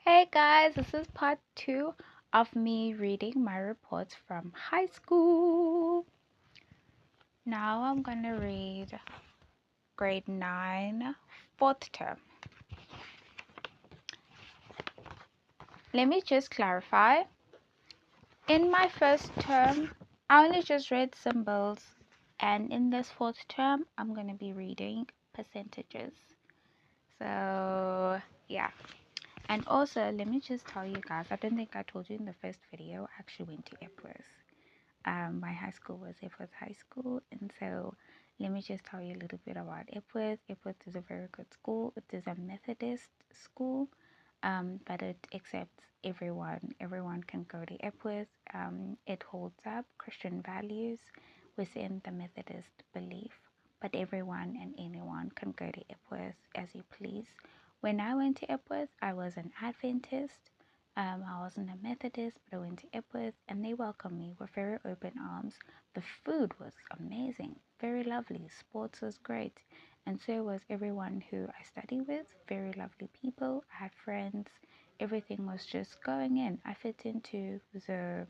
Hey guys, this is part 2 of me reading my reports from high school. Now I'm gonna read grade 9, 4th term. Let me just clarify. In my first term, I only just read symbols, and in this 4th term, I'm gonna be reading percentages. So, yeah. And also, let me just tell you guys, I don't think I told you in the first video, I actually went to Epworth. My high school was Epworth High School, and so let me just tell you a little bit about Epworth. Epworth is a very good school. It is a Methodist school, but it accepts everyone. Everyone can go to Epworth. It holds up Christian values within the Methodist belief, but everyone and anyone can go to Epworth as you please. When I went to Epworth, I was an Adventist. I wasn't a Methodist, but I went to Epworth and they welcomed me with very open arms. The food was amazing, very lovely. Sports was great. And so was everyone who I studied with, very lovely people. I had friends. Everything was just going in. I fit into the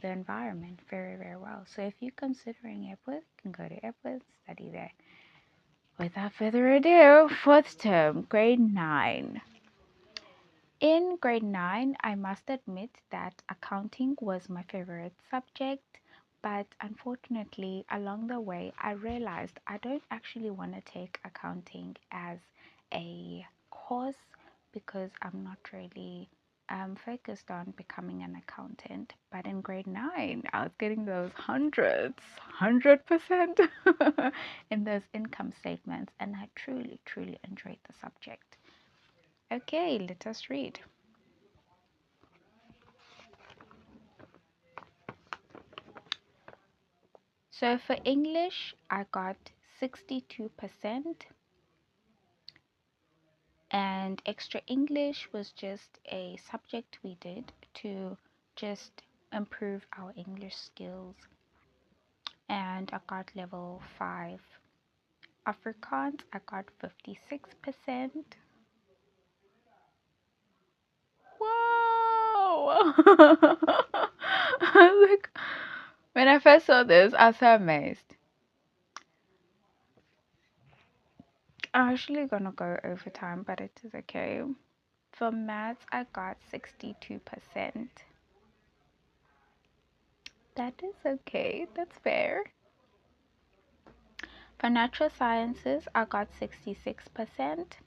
environment very, very well. So if you're considering Epworth, you can go to Epworth, study there. Without further ado, 4th term, grade 9. In grade 9, I must admit that accounting was my favorite subject, but unfortunately, along the way, I realized I don't actually want to take accounting as a course because I'm not really focused on becoming an accountant. But in grade 9, I was getting those 100% in those income statements, and I truly, truly enjoyed the subject. Okay, let us read. So for English, I got 62%, and extra English was just a subject we did to just improve our English skills, and I got level 5. Afrikaans, I got 56%. Whoa! I was like, when I first saw this, I was so amazed. I'm actually gonna go over time, but it is okay. For maths, I got 62%. That is okay, that's fair. For natural sciences, I got 66%.